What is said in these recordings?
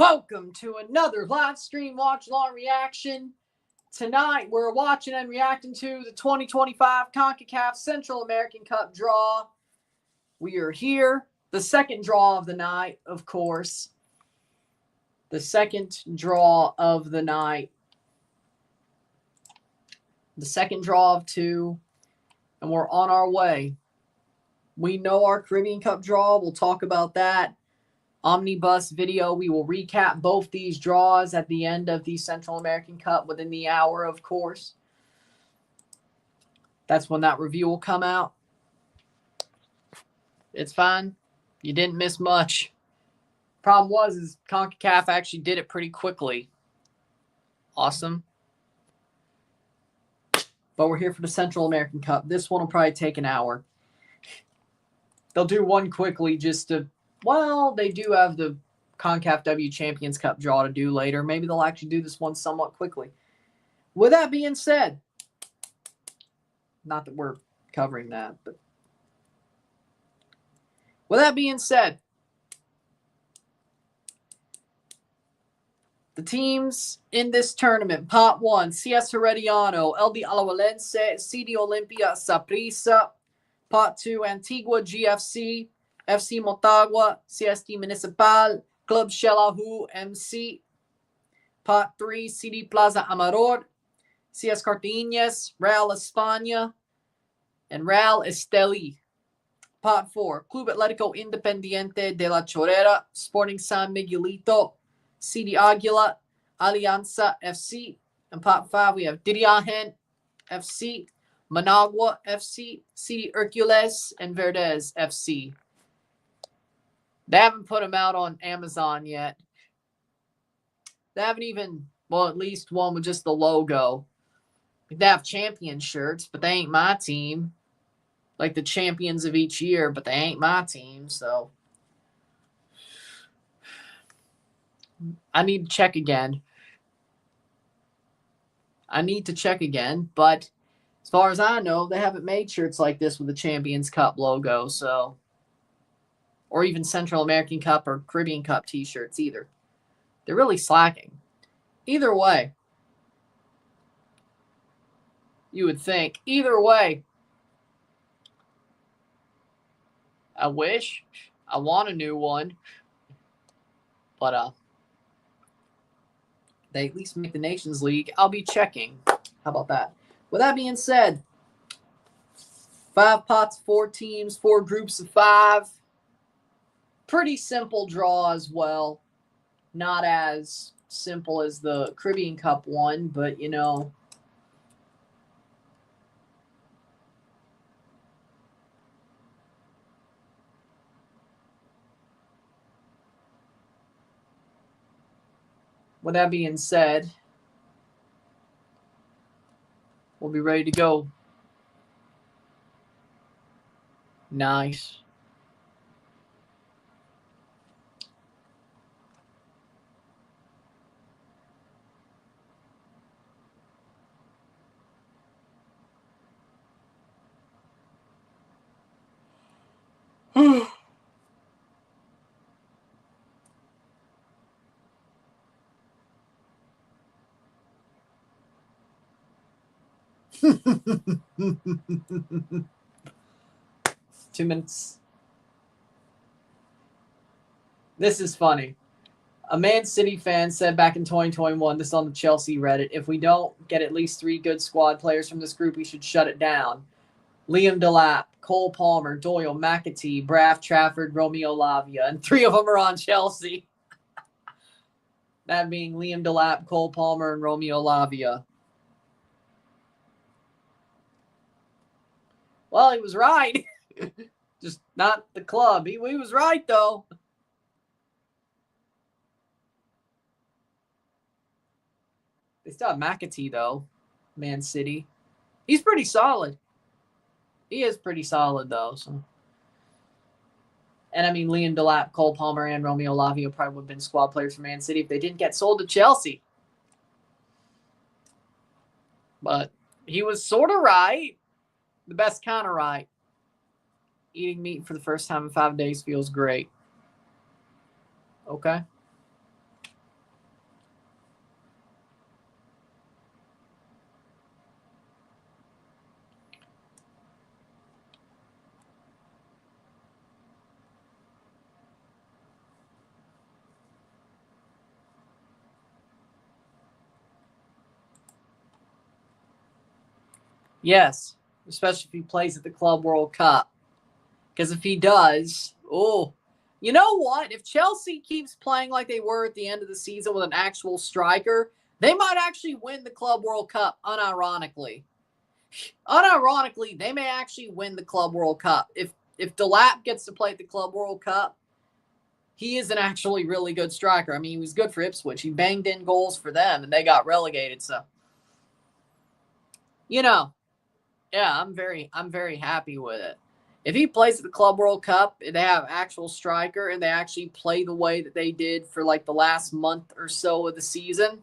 Welcome to another live stream watch-along reaction. Tonight, we're watching and reacting to the 2025 CONCACAF Central American Cup draw. We are here. The second draw of the night, of course. The second draw of the night. The second draw of two. And we're on our way. We know our Caribbean Cup draw. We'll talk about that. Omnibus video. We will recap both these draws at the end of the Central American Cup within the hour, of course. That's when that review will come out. It's fine. You didn't miss much. Problem is CONCACAF actually did it pretty quickly. Awesome. But we're here for the Central American Cup. This one will probably take an hour. They'll do one quickly just to... Well, they do have the CONCACAF W Champions Cup draw to do later. Maybe they'll actually do this one somewhat quickly. With that being said, not that we're covering that, but with that being said, the teams in this tournament, Pot 1, CS Herediano, LD Alajuelense, CD Olimpia, Saprissa. Pot 2, Antigua GFC, FC Motagua, CST Municipal, Club Xelajú MC. Pot 3, CD Plaza Amaror, CS Cartagines, Real España, and Real Esteli. Pot 4, Club Atlético Independiente de la Chorrera, Sporting San Miguelito, CD Águila, Alianza FC. And Pot 5, we have Diriagen FC, Managua FC, CD Hercules, and Verdes FC. They haven't put them out on Amazon yet. They haven't even, well, at least one with just the logo. They have champion shirts, but they ain't my team. Like the champions of each year, but they ain't my team, so. I need to check again. But as far as I know, they haven't made shirts like this with the Champions Cup logo, so. Or even Central American Cup or Caribbean Cup t-shirts either. They're really slacking. Either way, you would think. Either way, I wish. I want a new one. But they at least make the Nations League. I'll be checking. How about that? With that being said, 5 pots, 4 teams, 4 groups of 5. Pretty simple draw as well. Not as simple as the Caribbean Cup one, but, you know. With that being said, we'll be ready to go. Nice. Two minutes. This is funny. A Man City fan said back in 2021, this on the Chelsea Reddit, if we don't get at least 3 good squad players from this group, we should shut it down. Liam Delap, Cole Palmer, Doyle, McAtee, Braff, Trafford, Romeo Lavia, and 3 of them are on Chelsea. That being Liam Delap, Cole Palmer, and Romeo Lavia. Well, he was right. Just not the club. He was right, though. They still have McAtee, though. Man City. He's pretty solid. He is pretty solid, though. So. And, I mean, Liam Delap, Cole Palmer, and Romeo Lavia probably would have been squad players for Man City if they didn't get sold to Chelsea. But he was sort of right. The best kind of right. Eating meat for the first time in 5 days feels great. Okay. Yes, especially if he plays at the Club World Cup. Because if he does, oh, you know what? If Chelsea keeps playing like they were at the end of the season with an actual striker, they might actually win the Club World Cup, unironically. Unironically, they may actually win the Club World Cup. If Delap gets to play at the Club World Cup, he is an actually really good striker. I mean, he was good for Ipswich. He banged in goals for them, and they got relegated. So, you know, yeah, I'm very happy with it. If he plays at the Club World Cup, they have actual striker, and they actually play the way that they did for like the last month or so of the season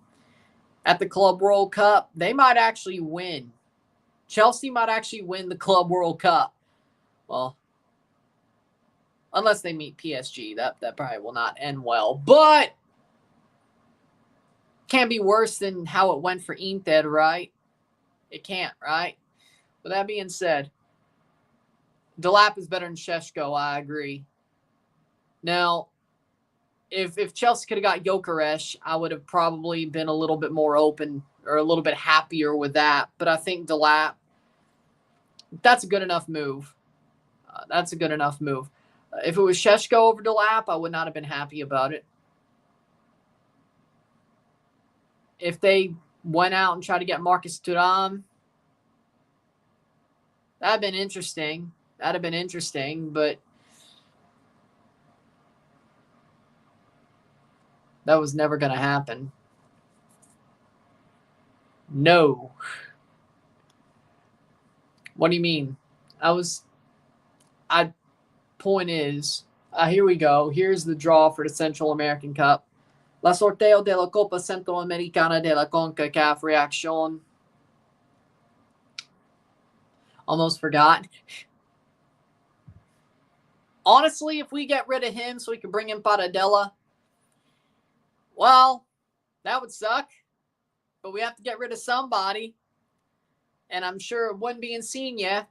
at the Club World Cup, they might actually win. Chelsea might actually win the Club World Cup. Well, unless they meet PSG, that probably will not end well. But can't be worse than how it went for Únete, right? It can't, right? With that being said, Delap is better than Šeško, I agree. Now, if Chelsea could have got Gyökeres, I would have probably been a little bit more open or a little bit happier with that. But I think Delap, that's a good enough move. That's a good enough move. If it was Šeško over Delap, I would not have been happy about it. If they went out and tried to get Marcus Thuram, that'd have been interesting. That'd have been interesting, but that was never going to happen. No. What do you mean? Point is, here we go. Here's the draw for the Central American Cup. La sorteo de la Copa Centroamericana de la CONCACAF reacción. Almost forgot. Honestly, if we get rid of him so we can bring in Paradella, well, that would suck. But we have to get rid of somebody. And I'm sure it wouldn't be Isiah.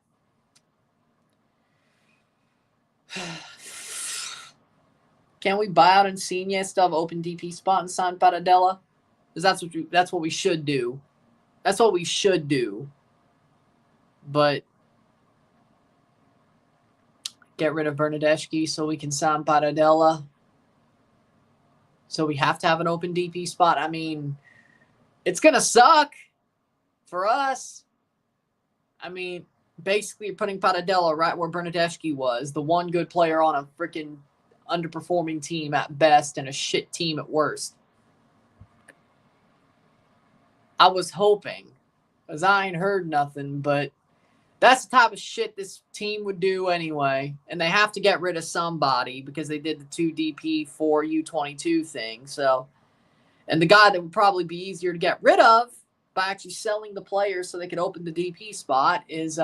Can we buy out Isiah, still have open DP spot and sign Paradella? Because that's what we should do. That's what we should do. But get rid of Bernardeschi so we can sign Paradella. So we have to have an open DP spot. I mean, it's going to suck for us. I mean, basically you're putting Paradella right where Bernardeschi was, the one good player on a freaking underperforming team at best and a shit team at worst. I was hoping, because I ain't heard nothing, but that's the type of shit this team would do anyway. And they have to get rid of somebody because they did the 2DP 4U22 thing. So, and the guy that would probably be easier to get rid of by actually selling the players so they could open the DP spot is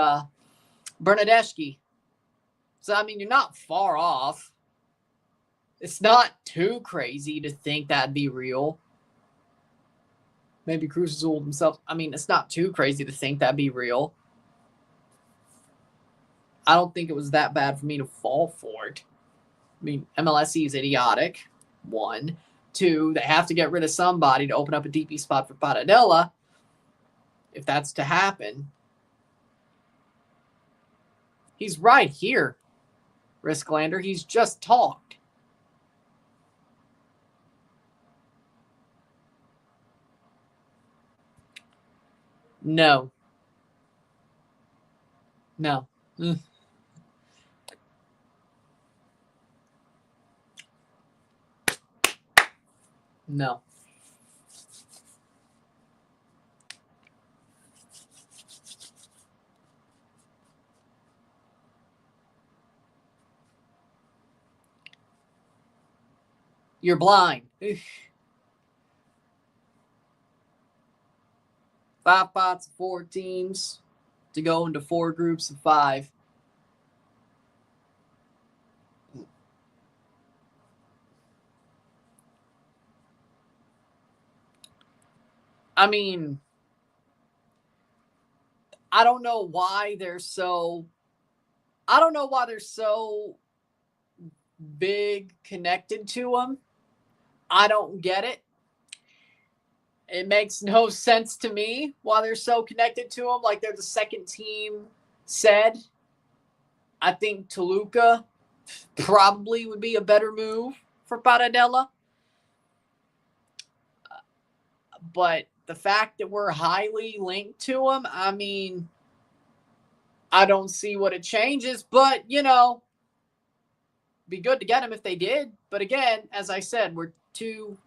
Bernardeschi. So, I mean, you're not far off. It's not too crazy to think that'd be real. Maybe Cruz Azul himself. I mean, it's not too crazy to think that'd be real. I don't think it was that bad for me to fall for it. I mean, MLSE is idiotic. 1. 2, they have to get rid of somebody to open up a DP spot for Paradella. If that's to happen. He's right here, Risklander. He's just talked. No. No. No. You're blind. 5 pots, 4 teams to go into 4 groups of 5. I mean, I don't know why they're so big connected to him. I don't get it. It makes no sense to me why they're so connected to them. Like they're the second team said. I think Toluca probably would be a better move for Paradela. But the fact that we're highly linked to them, I mean, I don't see what it changes. But, you know, be good to get them if they did. But again, as I said, we're two.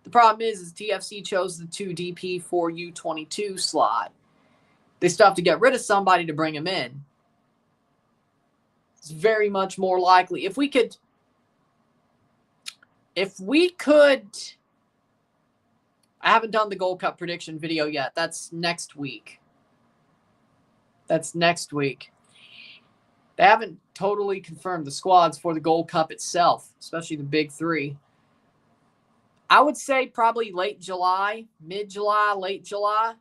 The problem is TFC chose the 2 DP for U22 slot. They still have to get rid of somebody to bring him in. It's very much more likely. If we could, I haven't done the Gold Cup prediction video yet. That's next week. They haven't totally confirmed the squads for the Gold Cup itself, especially the big three. I would say probably late July, mid-July, late July,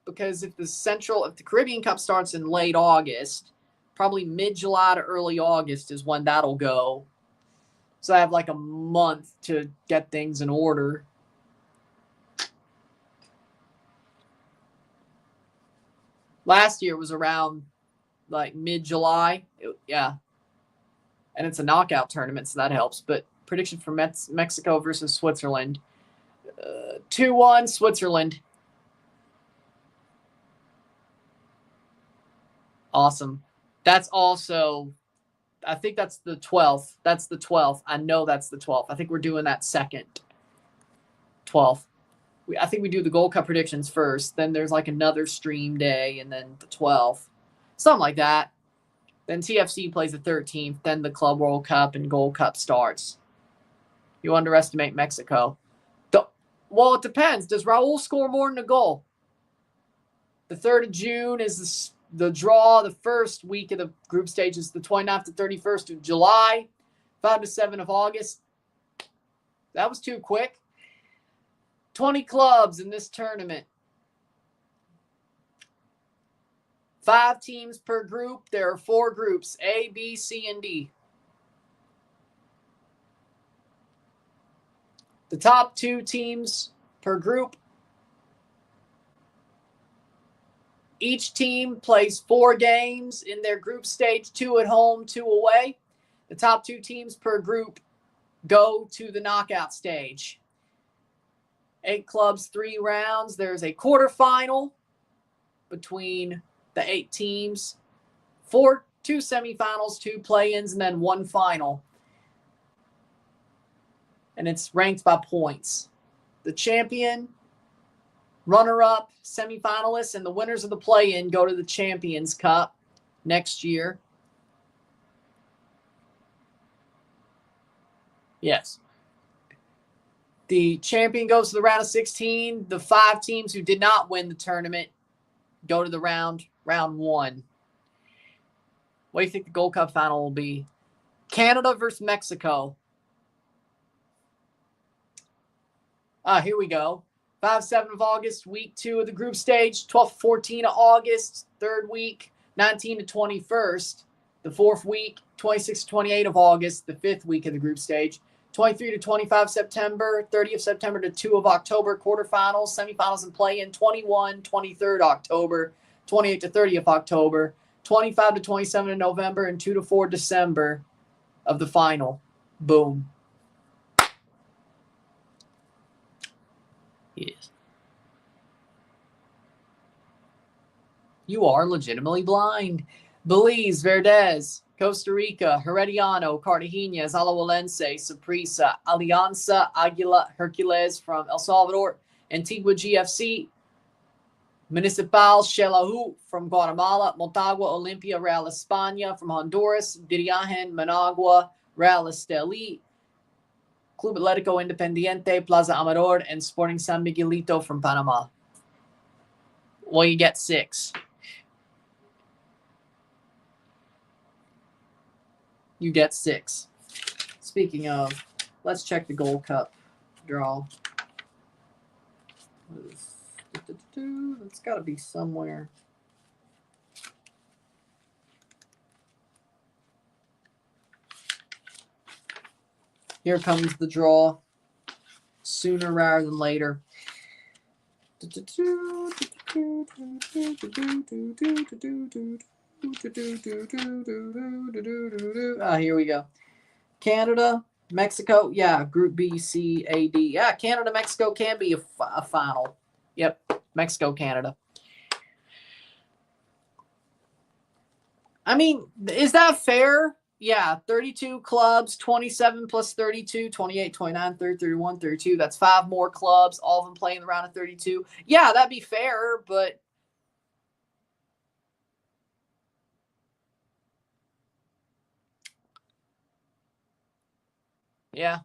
because if the Caribbean Cup starts in late August, probably mid-July to early August is when that'll go. So I have like a month to get things in order. Last year was around like mid-July. Yeah. And it's a knockout tournament, so that helps. But prediction for Mexico versus Switzerland. 2-1 Switzerland. Awesome. That's also, I think that's the 12th. That's the 12th. I know that's the 12th. I think we're doing that second. 12th. I think we do the Gold Cup predictions first. Then there's like another stream day, and then the 12th. Something like that. Then TFC plays the 13th. Then the Club World Cup and Gold Cup starts. You underestimate Mexico. Well, it depends. Does Raul score more than a goal? The 3rd of June is the draw. The first week of the group stage is the 29th to 31st of July. 5 to 7 of August. That was too quick. 20 clubs in this tournament. 5 teams per group. There are 4 groups, A, B, C, and D. The top 2 teams per group. Each team plays 4 games in their group stage, 2 at home, 2 away. The top 2 teams per group go to the knockout stage. 8 clubs, 3 rounds. There's a quarterfinal between the 8 teams. 2 semifinals, 2 play-ins, and then 1 final. And it's ranked by points. The champion, runner-up, semifinalists, and the winners of the play-in go to the Champions Cup next year. Yes. The champion goes to the round of 16. The 5 teams who did not win the tournament go to the round 1. What do you think the Gold Cup final will be? Canada versus Mexico. Here we go. 5-7 of August, week 2 of the group stage. 12-14 of August, 3rd week. 19 to 21st, the 4th week. 26-28 of August, the 5th week of the group stage. 23 to 25 September, 30 of September to 2 of October, quarterfinals, semifinals, and play-in. 21, 23rd October, 28 to 30 of October, 25 to 27 of November, and 2 to 4 December of the final. Boom. Yes. You are legitimately blind. Belize, Verdes, Costa Rica, Herediano, Cartagenas, Alajuelense, Saprissa, Alianza, Aguila, Hercules from El Salvador, Antigua GFC, Municipal Xelajú from Guatemala, Motagua, Olimpia, Real España from Honduras, Diriagen, Managua, Real Estelí, Club Atlético Independiente, Plaza Amador, and Sporting San Miguelito from Panama. Well, you get 6. You get 6. Speaking of, let's check the Gold Cup draw. It's got to be somewhere. Here comes the draw. Sooner rather than later. Here we go. Canada, Mexico. Yeah, Group B, C, A, D. Yeah, Canada, Mexico can be a final. Yep, Mexico, Canada. I mean, is that fair? Yeah, 32 clubs, 27 plus 32, 28, 29, 30, 31, 32. That's 5 more clubs, all of them playing the round of 32. Yeah, that'd be fair, but yeah.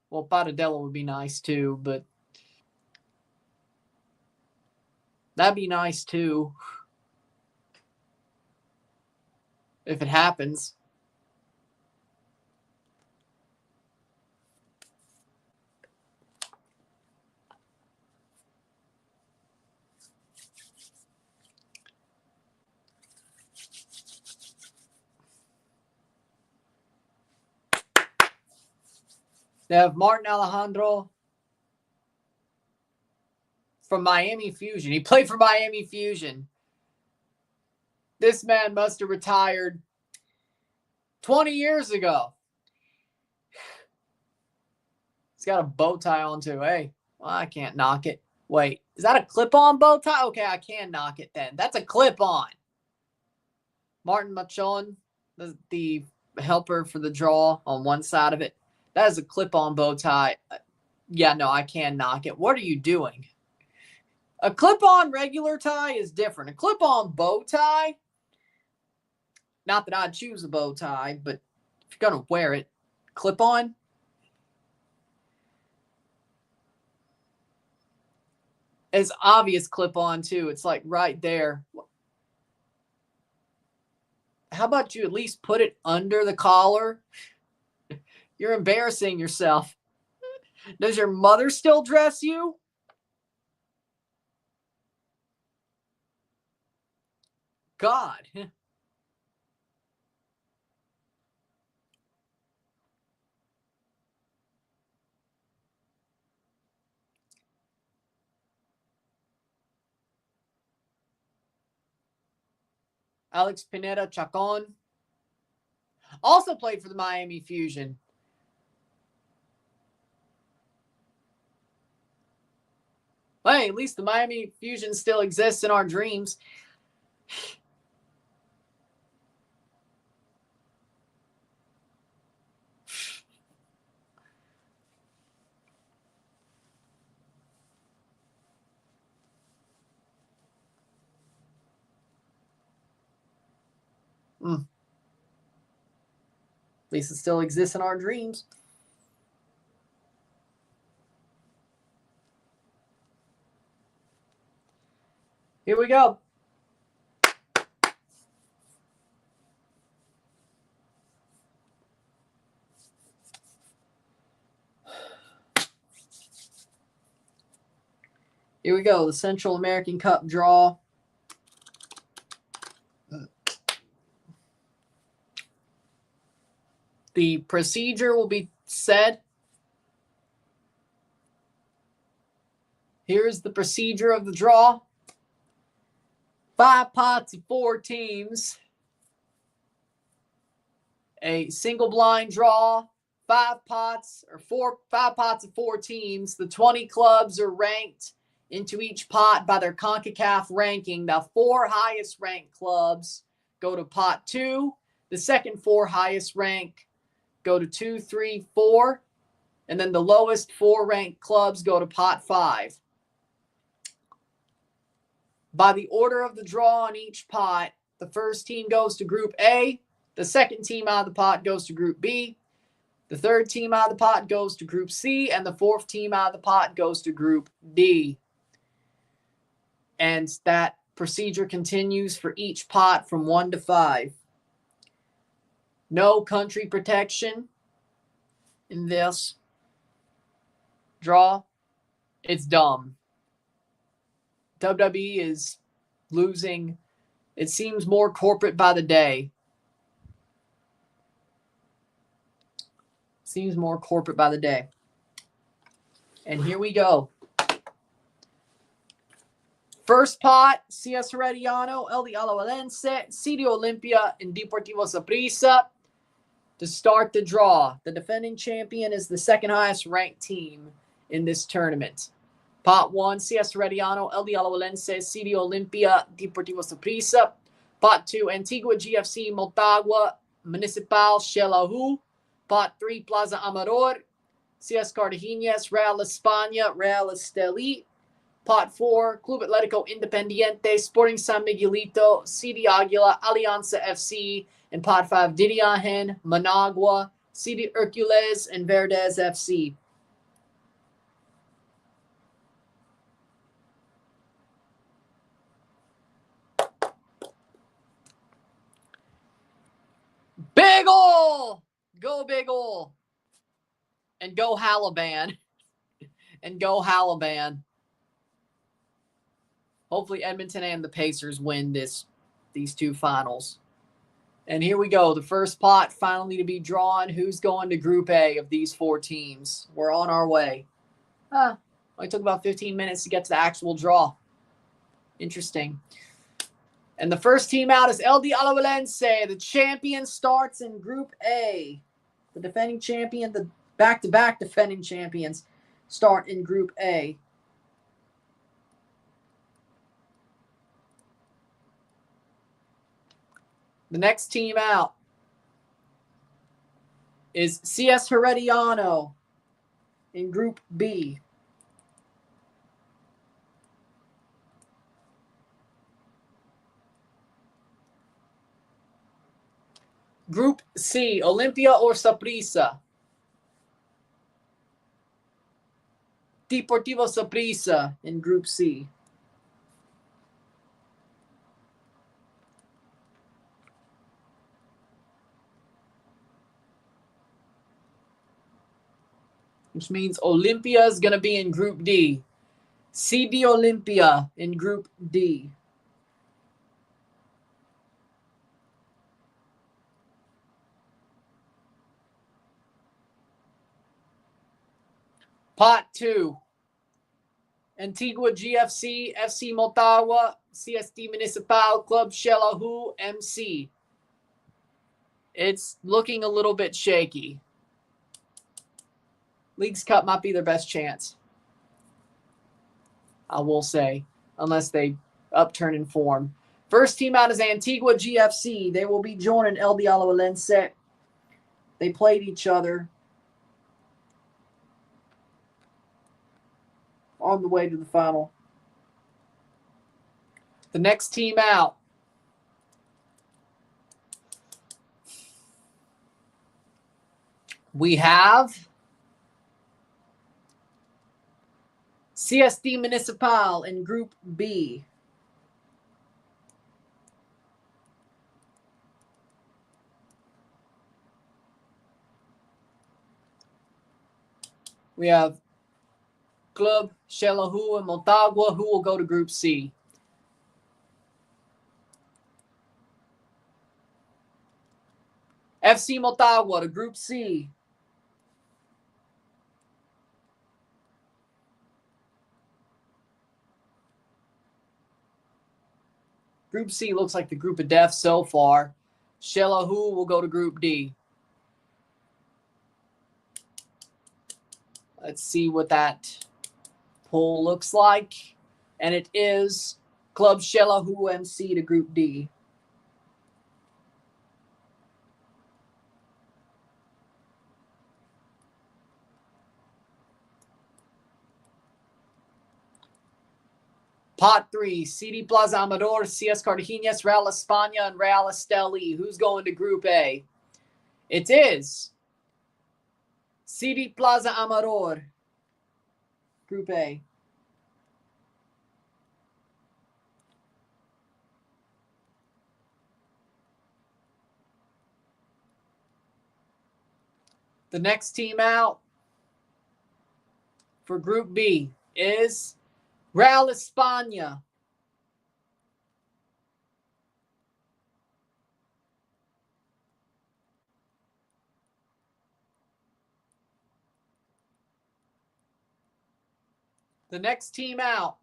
Well, Paradella would be nice too, but that'd be nice too if it happens. They have Martin Alejandro from Miami Fusion. He played for Miami Fusion. This man must have retired 20 years ago. He's got a bow tie on too. Hey, well, I can't knock it. Wait, is that a clip-on bow tie? Okay, I can knock it then. That's a clip-on. Martin Machon, the helper for the draw on one side of it. That is a clip-on bow tie. Yeah, no, I can knock it. What are you doing? A clip-on regular tie is different. A clip-on bow tie, not that I'd choose a bow tie, but if you're going to wear it, clip-on. It's obvious clip-on, too. It's like right there. How about you at least put it under the collar? You're embarrassing yourself. Does your mother still dress you? God. Alex Pineda Chacon also played for the Miami Fusion. Hey, at least the Miami Fusion still exists in our dreams. At least it still exists in our dreams. Here we go. Here we go. The Central American Cup draw. The procedure will be said. Here's the procedure of the draw. 5 pots of 4 teams. A single blind draw. 5 pots or 5 pots of 4 teams. The 20 clubs are ranked into each pot by their CONCACAF ranking. The 4 highest ranked clubs go to pot 2. The second 4 highest ranked go to 2, 3, 4. And then the lowest 4 ranked clubs go to pot 5. By the order of the draw on each pot, the first team goes to Group A. The second team out of the pot goes to Group B. The third team out of the pot goes to Group C. And the fourth team out of the pot goes to Group D. And that procedure continues for each pot from 1 to 5. No country protection in this draw. It's dumb. WWE is losing. It seems more corporate by the day. Seems more corporate by the day. And here we go. First pot, CS Herediano, LD Alajuelense, CD Olimpia, and Deportivo Saprissa. To start the draw, the defending champion is the second highest ranked team in this tournament. Pot 1, CS Herediano, LD Alajuelense, CD Olimpia, Deportivo Saprissa. Pot 2, Antigua GFC, Motagua, Municipal, Xelajú. Pot 3, Plaza Amador, CS Cartaginés, Real España, Real Estelí. Pot 4, Club Atlético Independiente, Sporting San Miguelito, CD Aguila, Alianza FC. And Pot 5, Diriahen, Managua, CD Hercules, and Verdes FC. Big ol'! Go Big ol'! And go Halaban. And go Halaban. Hopefully Edmonton and the Pacers win these two finals. And here we go. The first pot finally to be drawn. Who's going to Group A of these four teams? We're on our way. Only took about 15 minutes to get to the actual draw. Interesting. And the first team out is LD Alajuelense. The champion starts in Group A. The defending champion, the back-to-back defending champions start in Group A. The next team out is CS Herediano in Group B. Group C, Olimpia or Saprissa? Deportivo Saprissa in Group C. Which means Olimpia is going to be in Group D. CD Olimpia in Group D. Pot 2. Antigua GFC, FC Motagua, CSD Municipal, Club Xelajú, MC. It's looking a little bit shaky. League's Cup might be their best chance, I will say, unless they upturn in form. First team out is Antigua GFC. They will be joining LD Alajuelense. They played each other on the way to the final. The next team out we have CSD Municipal in Group B. We have Club Xelajú and Motagua, who will go to Group C. FC Motagua to Group C. Group C looks like the group of death so far. Xelajú will go to Group D. Let's see what that pool looks like. And it is Club Xelajú MC to Group D. Pot 3, CD Plaza Amador, CS Cartaginés, Real España, and Real Estelí. Who's going to Group A? It is CD Plaza Amador, Group A. The next team out for Group B is Real España. The next team out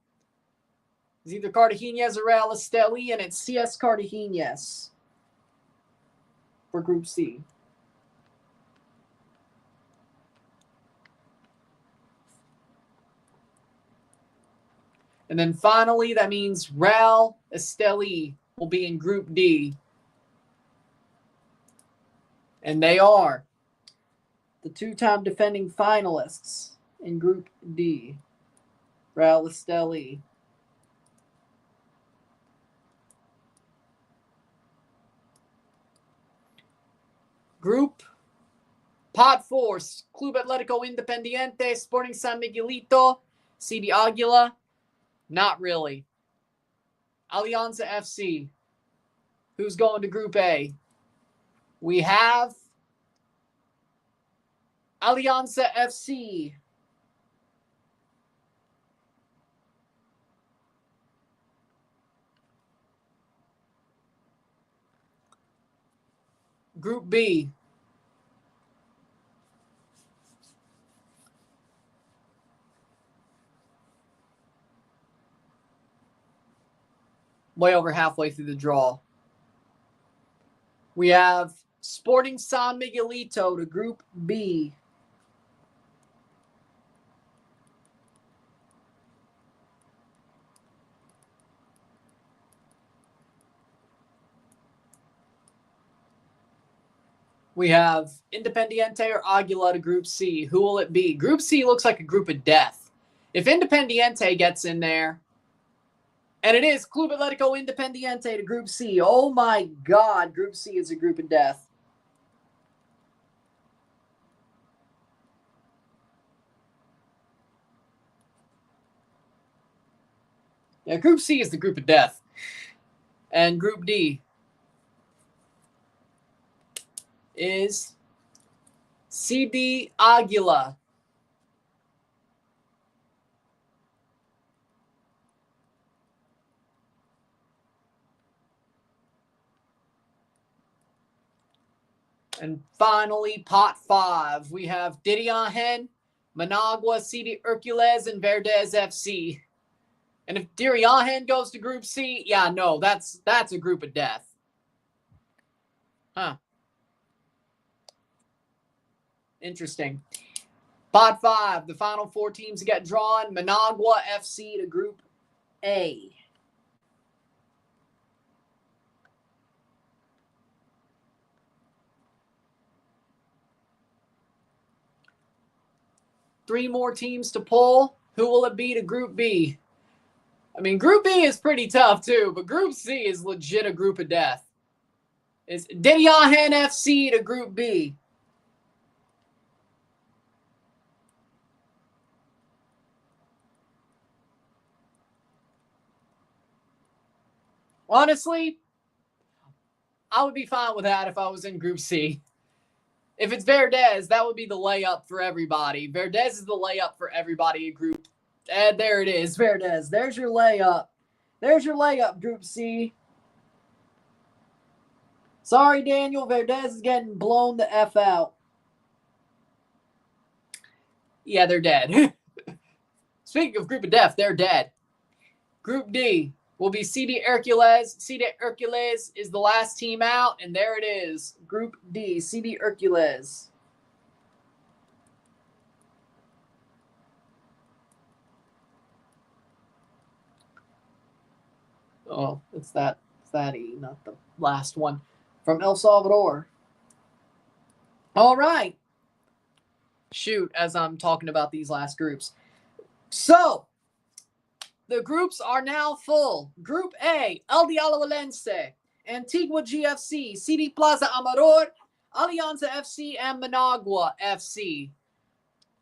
is either Cartaginés or Real Estelí, and it's CS Cartaginés for Group C. And then finally, that means Real Estelí will be in Group D. And they are the two-time defending finalists in Group D. Real Estelí. Group Pot 4, Club Atlético Independiente, Sporting San Miguelito, CD Aguila. Not really. Alianza FC. Who's going to Group A? We have Alianza FC. Group B. Way over halfway through the draw. We have Sporting San Miguelito to Group B. We have Independiente or Aguila to Group C. Who will it be? Group C looks like a group of death. If Independiente gets in there, and it is Club Atlético Independiente to Group C. Oh my God, Group C is a group of death. Yeah, Group C is the group of death. And Group D is CD Aguila. And finally, Pot 5. We have Diriahen, Managua, CD Hercules, and Verdes FC. And if Diriahen goes to Group C, yeah, no, that's a group of death. Huh. Interesting. Pot 5, the final 4 teams get drawn. Managua FC to Group A. Three more teams to pull. Who will it be to Group B? I mean, Group B is pretty tough too, but Group C is legit a group of death. It's Diriahen FC to Group B. Honestly, I would be fine with that if I was in Group C. If it's Verdes, that would be the layup for everybody. Verdes is the layup for everybody in Group. And there it is, Verdes. There's your layup. There's your layup, Group C. Sorry, Daniel. Verdes is getting blown the F out. Yeah, they're dead. Speaking of group of death, they're dead. Group D will be CD Hercules. CD Hercules is the last team out, and there it is. Group D, CD Hercules. Oh, it's that E, not the last one. From El Salvador. All right. Shoot, as I'm talking about these last groups. So, the groups are now full. Group A, El Alajuelense, Antigua GFC, CD Plaza Amador, Alianza FC, and Managua FC.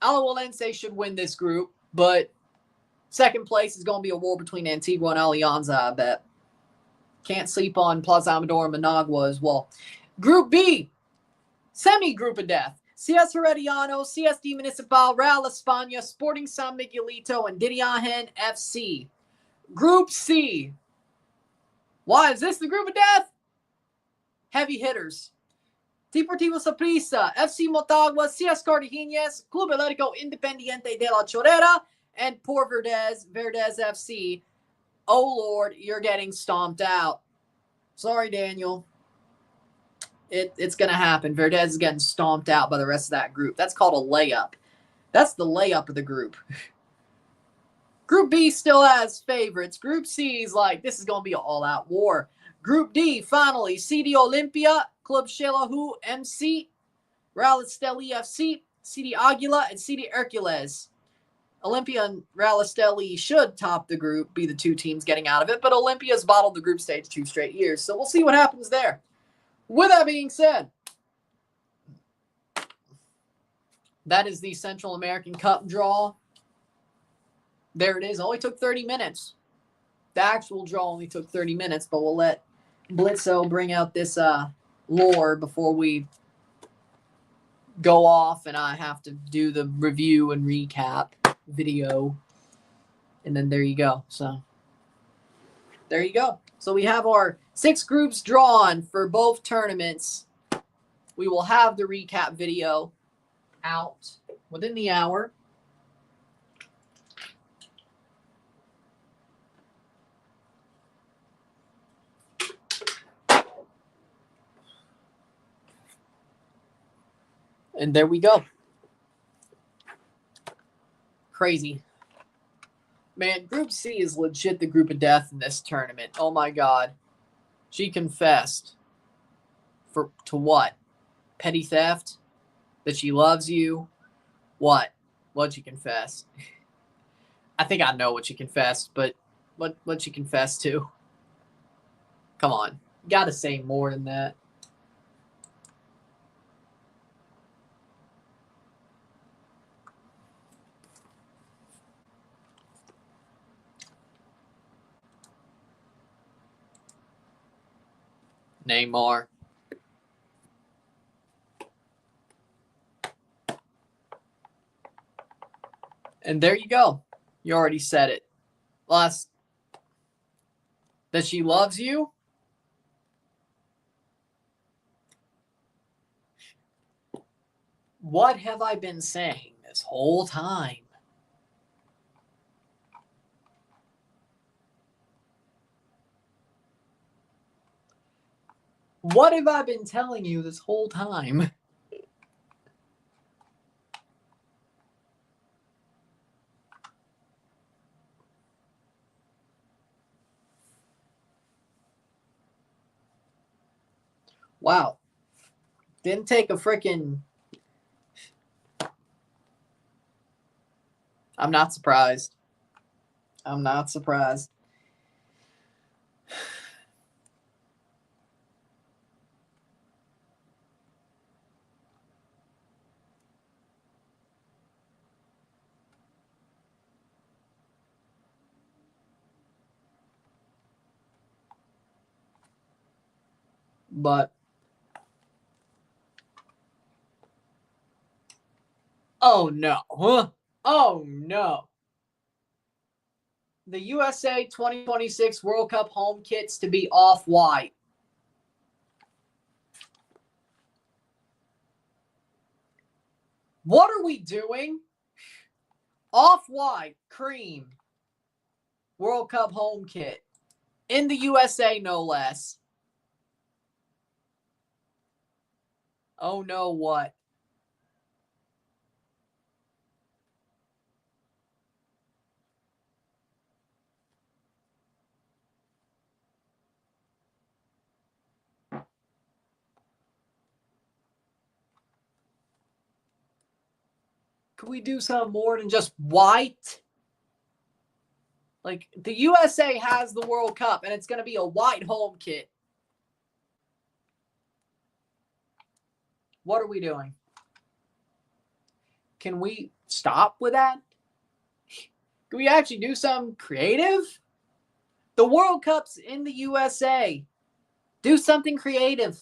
Alajuelense should win this group, but second place is going to be a war between Antigua and Alianza, I bet. Can't sleep on Plaza Amador and Managua as well. Group B, semi-group of death. CS Herediano, CSD Municipal, Real España, Sporting San Miguelito, and Diriahen FC. Group C. Why is this the group of death? Heavy hitters. Deportivo Saprissa, FC Motagua, CS Cartaginés, Club Atlético Independiente de la Chorrera, And poor Verdez FC. Oh, Lord, you're getting stomped out. Sorry, Daniel. It's going to happen. Verdez is getting stomped out by the rest of that group. That's called a layup. That's the layup of the group. Group B still has favorites. Group C is like, this is going to be an all-out war. Group D, finally, CD Olimpia, Club Xelajú MC, Real Esteli FC, CD Aguila, and CD Hercules. Olympia and Real Esteli should top the group, be the two teams getting out of it, but Olympia's bottled the group stage 2 straight years, so we'll see what happens there. With that being said, that is the Central American Cup draw. There it is. Only took 30 minutes. The actual draw only took 30 minutes, but we'll let Blitzo bring out this lore before we go off and I have to do the review and recap video. And then there you go. So there you go. So we have our 6 groups drawn for both tournaments. We will have the recap video out within the hour. And there we go. Crazy. Man, Group C is legit the group of death in this tournament. Oh my God. She confessed. To what? Petty theft? That she loves you? What? What'd she confess? I think I know what she confessed, but what'd she confess to? Come on. You gotta say more than that. Neymar. And there you go. You already said it. That she loves you? What have I been saying this whole time? What have I been telling you this whole time? Wow. Didn't take a freaking... I'm not surprised. I'm not surprised. But oh no. Huh? Oh no. The USA 2026 World Cup home kits to be off-white. What are we doing? Off-white cream World Cup home kit. In the USA, no less. Oh no, what? Could we do something more than just white? Like, the USA has the World Cup, and it's going to be a white home kit. What are we doing? Can we stop with that? Can we actually do something creative? The World Cup's in the USA. Do something creative.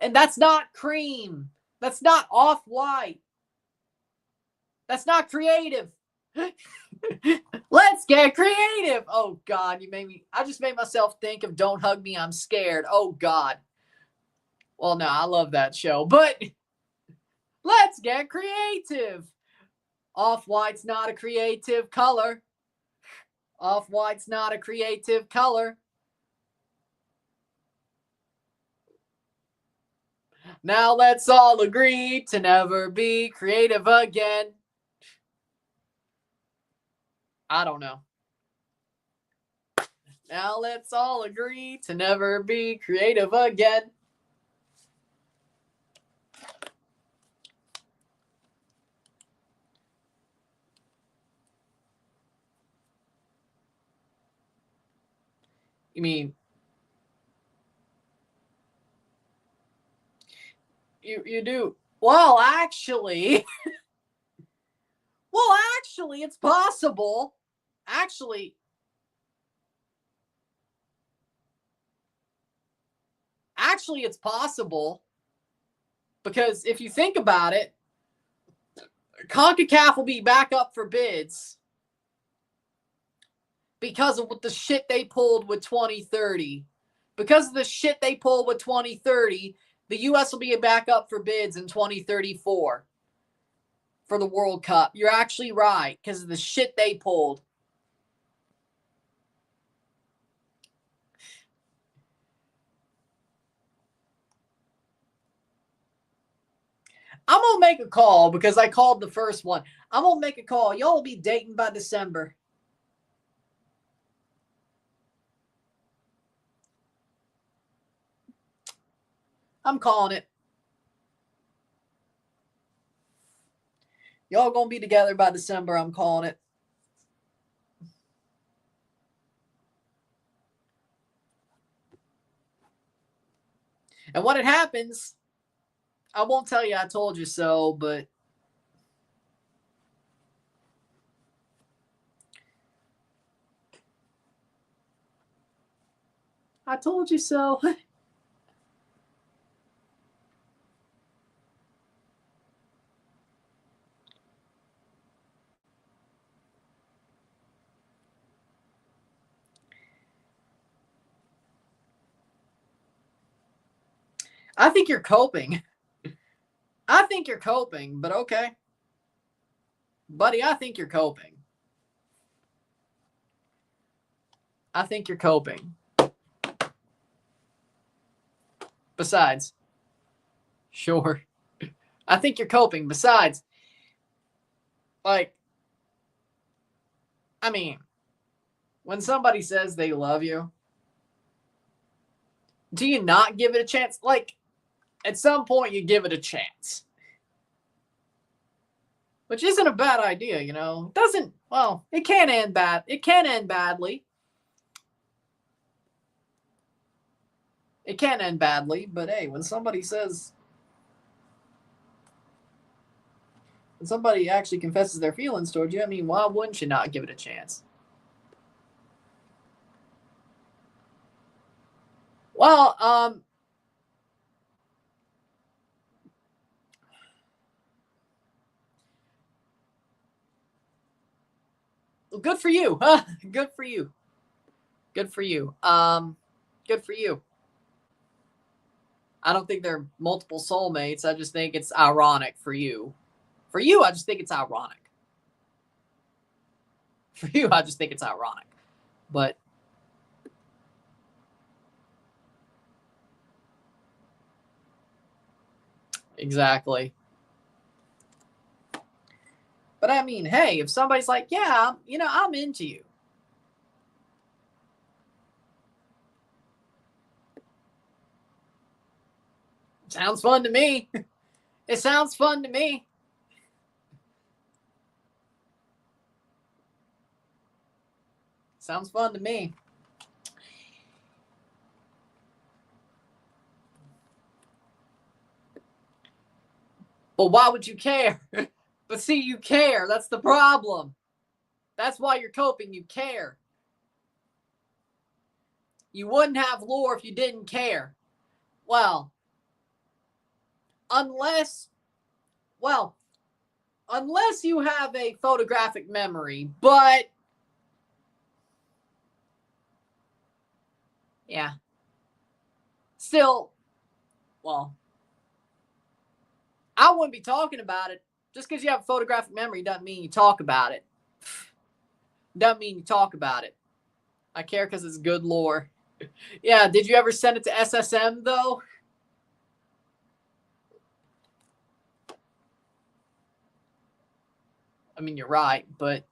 And that's not cream. That's not off-white. That's not creative. Let's get creative. Oh, God, you made me. I just made myself think of Don't Hug Me, I'm Scared. Oh, God. Well, no, I love that show, but let's get creative. Off-white's not a creative color. Off-white's not a creative color. Now let's all agree to never be creative again. I don't know. Now let's all agree to never be creative again. You mean you do? Well, actually, it's possible. Actually, it's possible because if you think about it, CONCACAF will be back up for bids because of what the shit they pulled with 2030. Because of the shit they pulled with 2030, the U.S. will be back up for bids in 2034 for the World Cup. You're actually right because of the shit they pulled. I'm going to make a call because I called the first one. I'm going to make a call. Y'all will be dating by December. I'm calling it. Y'all going to be together by December. I'm calling it. And when it happens, I won't tell you I told you so, but I told you so. I think you're coping. I think you're coping, but okay. Buddy, I think you're coping. I think you're coping. Besides, sure. I think you're coping. Besides, like, I mean, when somebody says they love you, do you not give it a chance? Like, at some point, you give it a chance. Which isn't a bad idea, you know. Doesn't, well, it can end bad. It can end badly. It can end badly, but hey, when somebody says, when somebody actually confesses their feelings towards you, I mean, why wouldn't you not give it a chance? Well, good for you. Good for you. Good for you. Good for you. I don't think they're multiple soulmates. I just think it's ironic for you. For you, I just think it's ironic. For you, I just think it's ironic. But exactly. But I mean, hey, if somebody's like, yeah, you know, I'm into you. Sounds fun to me. It sounds fun to me. Sounds fun to me. But why would you care? But see, you care. That's the problem. That's why you're coping. You care. You wouldn't have lore if you didn't care. Well, unless you have a photographic memory, but yeah. Still, well, I wouldn't be talking about it Just because you have photographic memory doesn't mean you talk about it. Doesn't mean you talk about it. I care because it's good lore. Yeah, did you ever send it to SSM, though? I mean, you're right, but...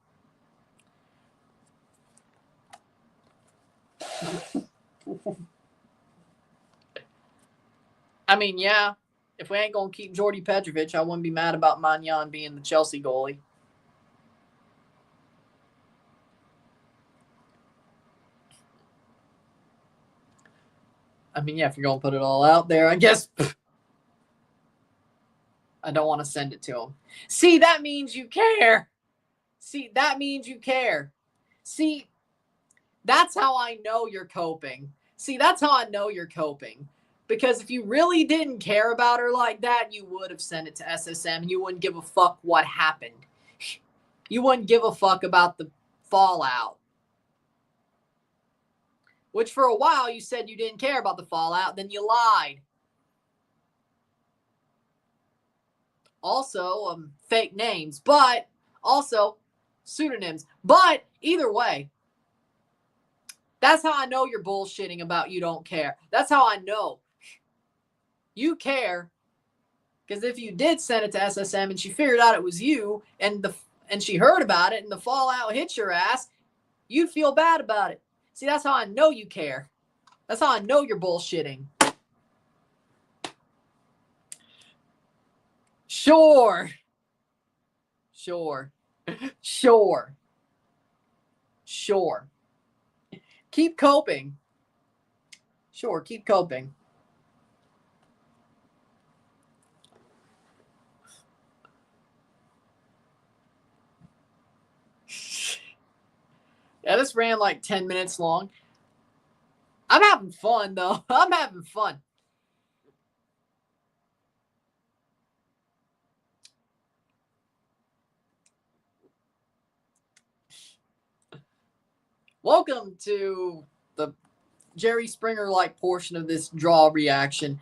I mean, yeah, if we ain't going to keep Jordy Petrovic, I wouldn't be mad about Magnan being the Chelsea goalie. I mean, yeah, if you're going to put it all out there, I guess I don't want to send it to him. See, that means you care. See, that means you care. See, that's how I know you're coping. See, that's how I know you're coping. Because if you really didn't care about her like that, you would have sent it to SSM and you wouldn't give a fuck what happened. You wouldn't give a fuck about the fallout. Which for a while you said you didn't care about the fallout, then you lied. Also, fake names, but also pseudonyms. But either way, that's how I know you're bullshitting about you don't care. That's how I know you care. Because if you did send it to SSM and she figured out it was you and she heard about it and the fallout hit your ass, you'd feel bad about it. See, that's how I know you care. That's how I know you're bullshitting. Sure. Sure. Sure. Sure. Keep coping. Sure, keep coping. Yeah, this ran like 10 minutes long. I'm having fun, though. I'm having fun. Welcome to the Jerry Springer-like portion of this draw reaction.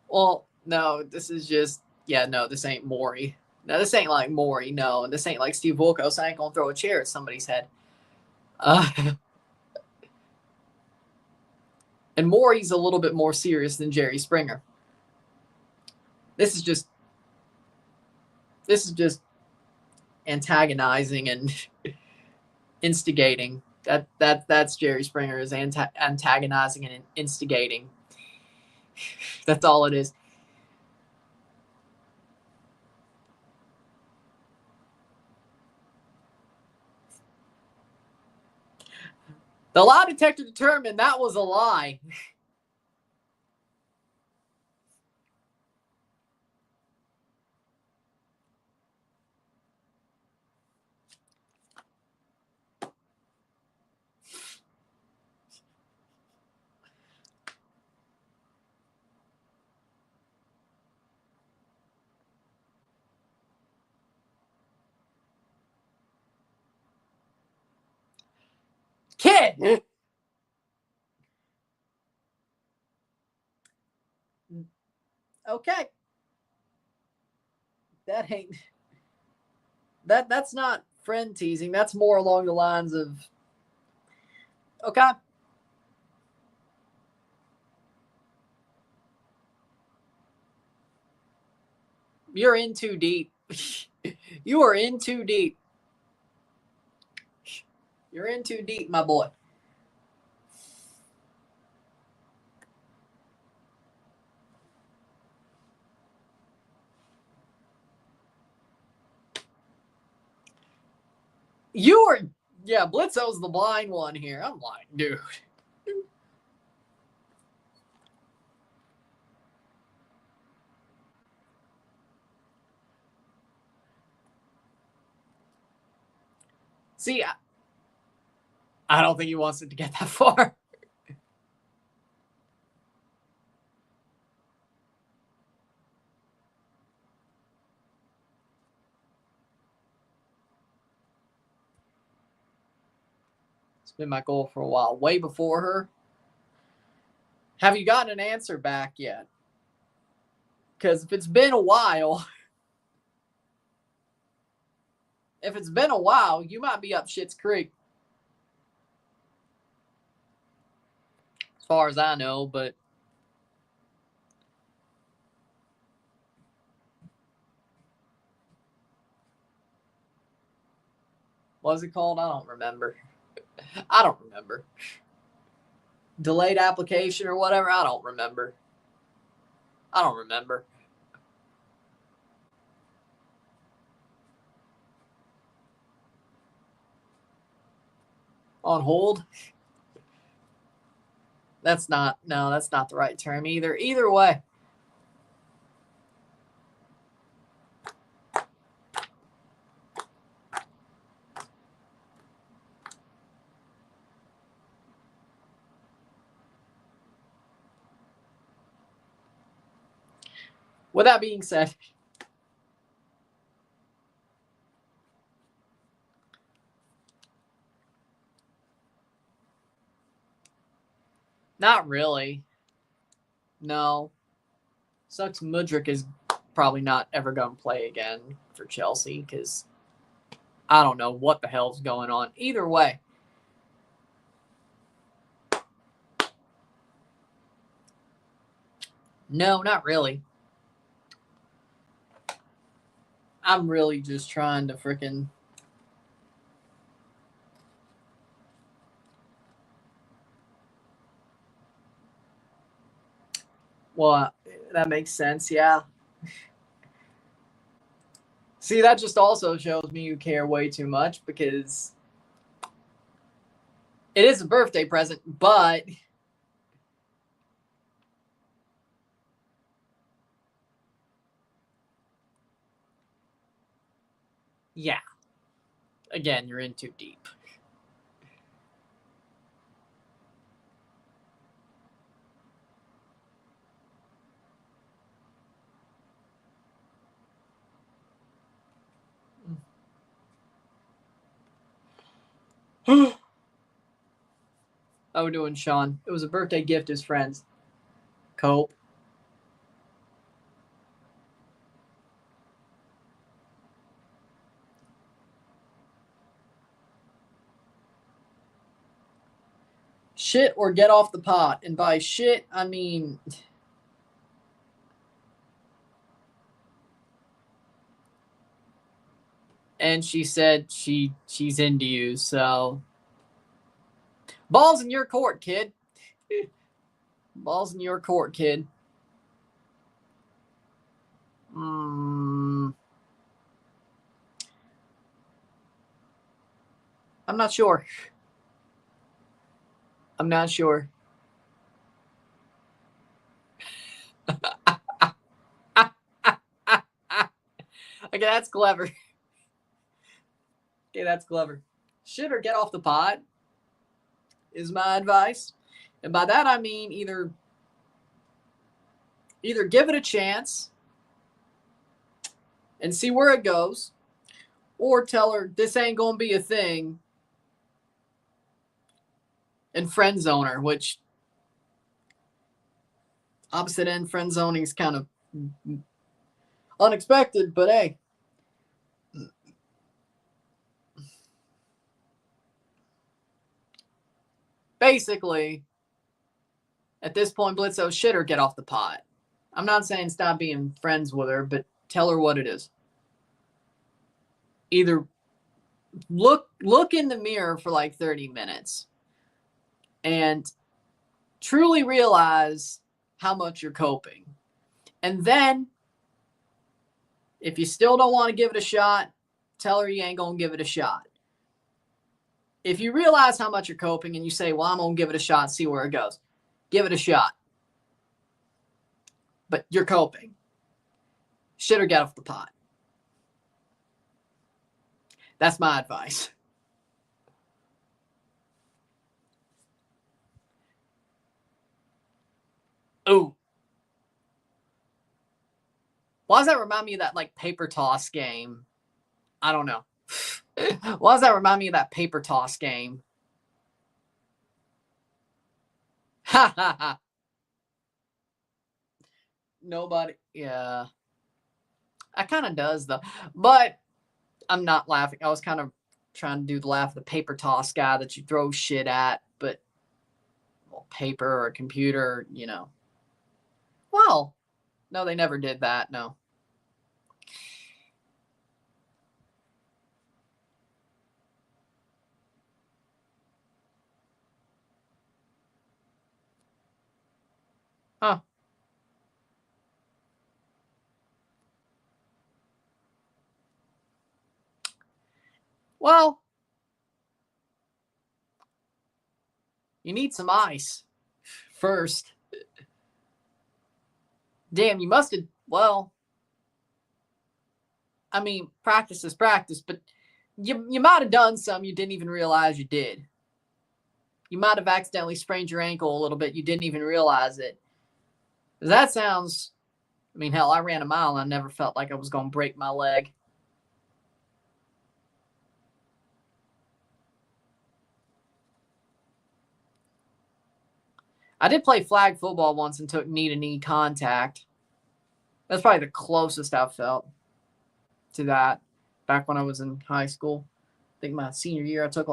Well, no, this is just, yeah, no, this ain't Maury. No, this ain't like Maury, no. This ain't like Steve Wilkos. I ain't gonna throw a chair at somebody's head. And Maury's a little bit more serious than Jerry Springer. This is just antagonizing and instigating. That's Jerry Springer, is antagonizing and instigating. That's all it is. The lie detector determined that was a lie. Kid! Okay. That's not friend teasing. That's more along the lines of, okay. You're in too deep. You are in too deep. You're in too deep, my boy. You are, yeah, Blitzo's the blind one here. I'm like, dude. See, I don't think he wants it to get that far. It's been my goal for a while. Way before her. Have you gotten an answer back yet? Because if it's been a while, you might be up shit's creek. As far as I know, but what was it called? I don't remember. Delayed application or whatever? I don't remember. On hold? That's not the right term either. Either way. With that being said, not really. No. Sucks Mudryk is probably not ever going to play again for Chelsea because I don't know what the hell's going on. Either way. No, not really. I'm really just trying to freaking... Well, that makes sense, yeah. See, that just also shows me you care way too much because it is a birthday present, but yeah. Again, you're in too deep. How we doing, Sean? It was a birthday gift, his friends. Cope. Shit or get off the pot. And by shit, I mean... And she said she's into you, so... Ball's in your court, kid. Ball's in your court, kid. I'm not sure. I'm not sure. Okay, that's clever. Okay, that's clever. Shit or get off the pot is my advice. And by that I mean either give it a chance and see where it goes, or tell her this ain't going to be a thing and friend zone her, which opposite end friend zoning is kind of unexpected, but hey. Basically, at this point, Blitzo, shit or get off the pot. I'm not saying stop being friends with her, but tell her what it is. Either look in the mirror for like 30 minutes and truly realize how much you're coping. And then, if you still don't want to give it a shot, tell her you ain't going to give it a shot. If you realize how much you're coping and you say, well, I'm going to give it a shot, see where it goes. Give it a shot. But you're coping. Shit or get off the pot. That's my advice. Ooh. Why does that remind me of that like paper toss game? I don't know. Why does that remind me of that paper toss game? Ha ha ha. Nobody. Yeah. I kind of does though. But I'm not laughing. I was kind of trying to do the laugh of the paper toss guy that you throw shit at, but well, paper or a computer, you know. Well, no, they never did that. No. Huh. Well, you need some ice first. Damn, you must have. Well, I mean, practice is practice, but you might have done some you didn't even realize you did. You might have accidentally sprained your ankle a little bit. You didn't even realize it. That sounds. I mean, hell, I ran a mile and I never felt like I was going to break my leg. I did play flag football once and took knee-to-knee contact. That's probably the closest I've felt to that back when I was in high school. I think my senior year I took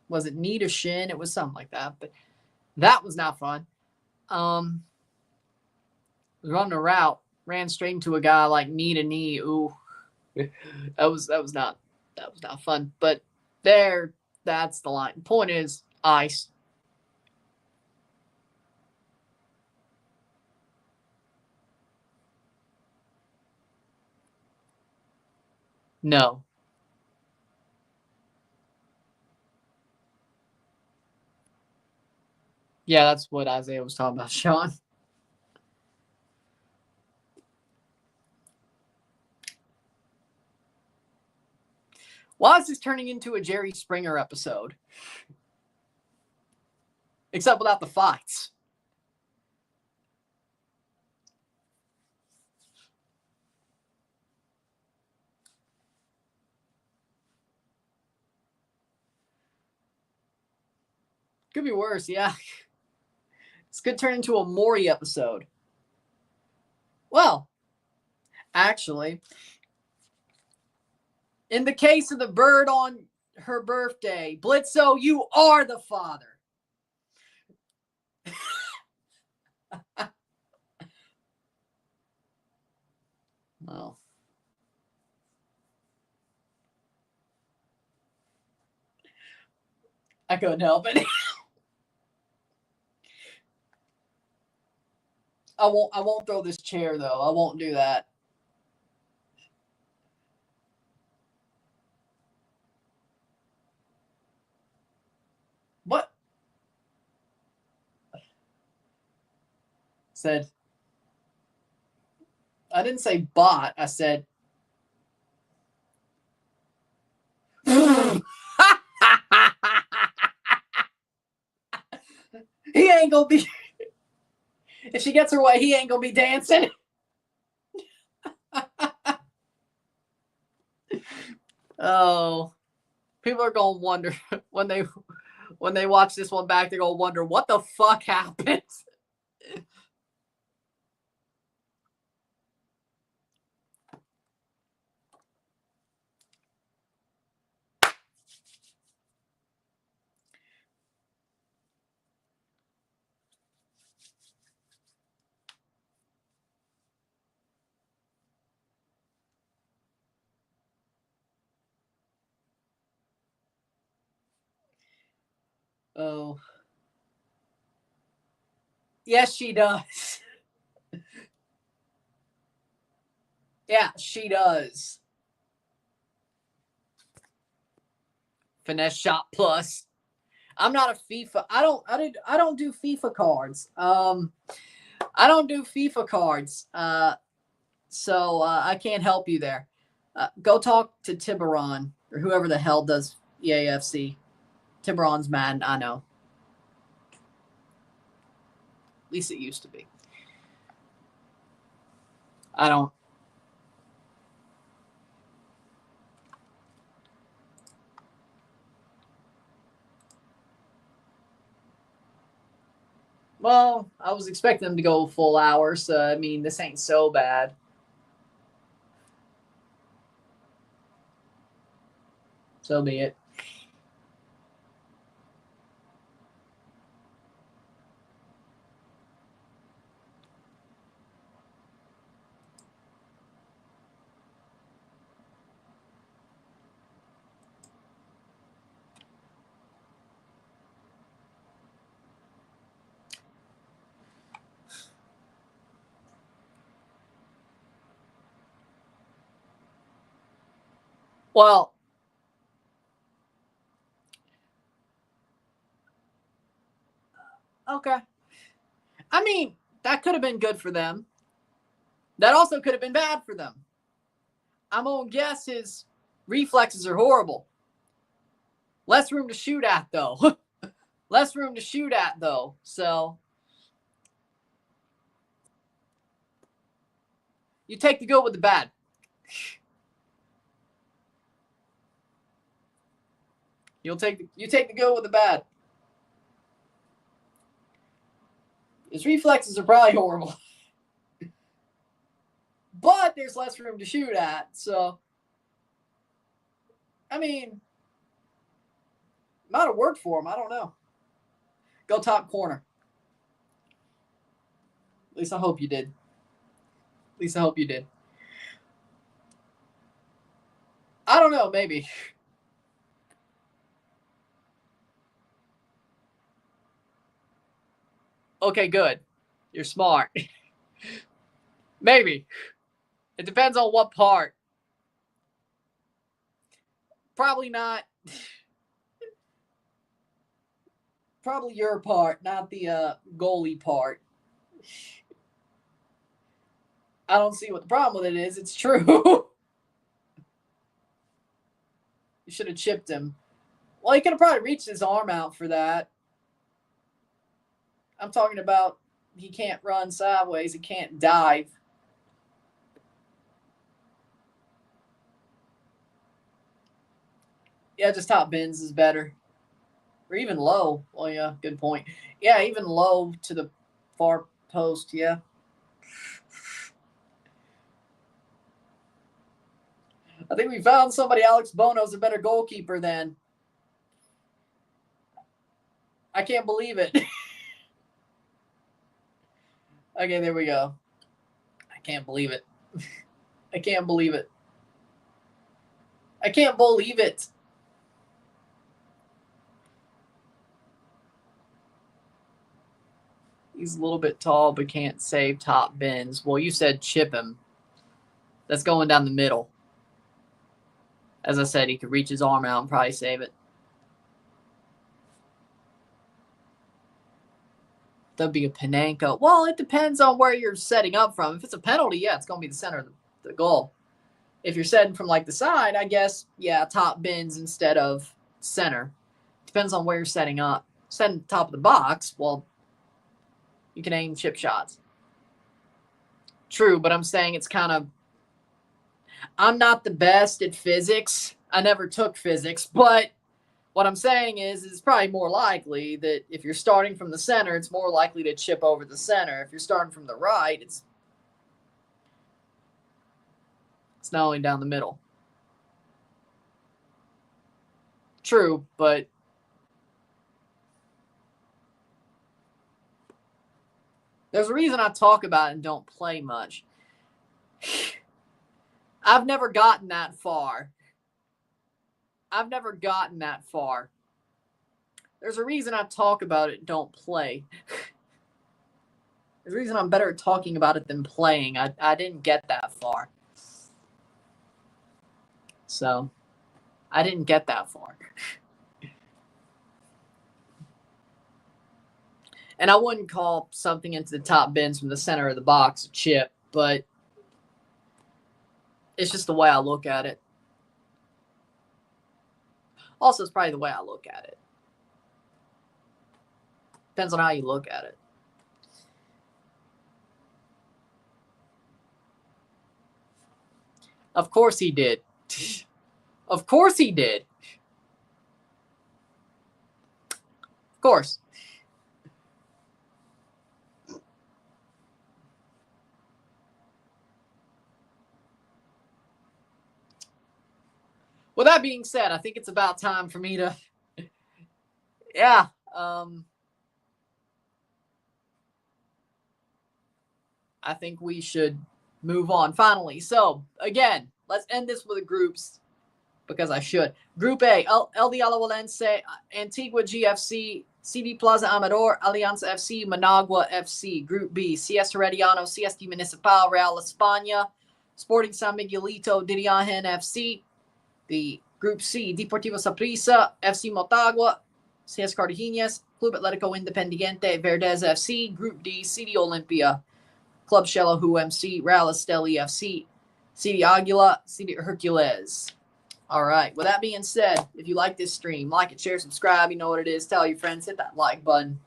was it knee to shin? It was something like that. But that was not fun. Running a route, ran straight into a guy like knee to knee. Ooh. that was not fun. But that's the line. Point is ice. No. Yeah, that's what Isaiah was talking about, Sean. Why is this turning into a Jerry Springer episode? Except without the fights. Could be worse, yeah. This could turn into a Maury episode. Well, actually, in the case of the bird on her birthday, Blitzo, you are the father. Well, I couldn't help it. I won't throw this chair though. I won't do that. What? Said I didn't say bot. I said he ain't gonna be. If she gets her way, he ain't gonna be dancing. Oh, people are gonna wonder when they watch this one back. They're gonna wonder what the fuck happened. Oh, yes, she does. Yeah, she does. Finesse shot plus. I'm not a FIFA. I don't do FIFA cards. I don't do FIFA cards. So I can't help you there. Go talk to Tiburon or whoever the hell does EAFC. Tiburon's mad. I know. At least it used to be. I don't. Well, I was expecting them to go a full hour, so, I mean, this ain't so bad. So be it. Well, okay. I mean, that could have been good for them. That also could have been bad for them. I'm going to guess his reflexes are horrible. Less room to shoot at, though. Less room to shoot at, though. So, you take the good with the bad. You take the good with the bad. His reflexes are probably horrible. But there's less room to shoot at. So, I mean, might have worked for him. I don't know. Go top corner. At least I hope you did. At least I hope you did. I don't know. Maybe. Okay, good. You're smart. Maybe. It depends on what part. Probably not. Probably your part, not the goalie part. I don't see what the problem with it is. It's true. You should have chipped him. Well, he could have probably reached his arm out for that. I'm talking about he can't run sideways. He can't dive. Yeah, just top bins is better. Or even low. Well, yeah, good point. Yeah, even low to the far post, yeah. I think we found somebody. Alex Bono's a better goalkeeper than. I can't believe it. Okay, there we go. I can't believe it. I can't believe it. I can't believe it. He's a little bit tall, but can't save top bins. Well, you said chip him. That's going down the middle. As I said, he could reach his arm out and probably save it. That'd be a Panenka. Well, it depends on where you're setting up from. If it's a penalty, yeah, it's going to be the center of the goal. If you're setting from like the side, I guess, yeah, top bins instead of center. Depends on where you're setting up. Setting top of the box, well, you can aim chip shots. True, but I'm saying it's kind of. I'm not the best at physics. I never took physics, but what I'm saying is it's probably more likely that if you're starting from the center, it's more likely to chip over the center. If you're starting from the right, it's not only down the middle. True, but there's a reason I talk about it and don't play much. I've never gotten that far. There's a reason I talk about it and don't play. There's a reason I'm better at talking about it than playing. I didn't get that far. So, I didn't get that far. And I wouldn't call something into the top bins from the center of the box a chip, but it's just the way I look at it. Also, it's probably the way I look at it. Depends on how you look at it. Of course he did. Of course he did. Of course. With that being said, I think it's about time for me to, yeah. I think we should move on finally. So, again, let's end this with the groups because I should. Group A, LD Alajuelense, Antigua GFC, CD Plaza Amador, Alianza FC, Managua FC. Group B, CS Herediano, CSD Municipal, Real España, Sporting San Miguelito, Diriahen FC. The Group C, Deportivo Saprissa, FC Motagua, CS Cartagenas, Club Atletico Independiente, Verdes FC. Group D, CD Olimpia, Club Xelajú MC, Real Esteli FC, CD Aguila, CD Hercules. All right. With that being said, if you like this stream, like it, share, subscribe. You know what it is. Tell your friends. Hit that like button.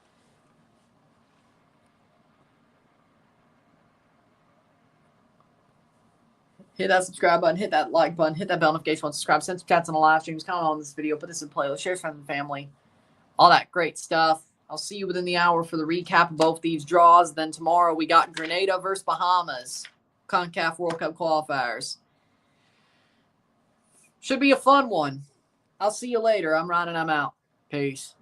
Hit that subscribe button. Hit that like button. Hit that bell notification button. Subscribe. Send some cats on the live streams. Comment on this video. Put this in playlist. Share with friends and family. All that great stuff. I'll see you within the hour for the recap of both these draws. Then tomorrow we got Grenada versus Bahamas. CONCACAF World Cup qualifiers. Should be a fun one. I'll see you later. I'm Ryan and I'm out. Peace.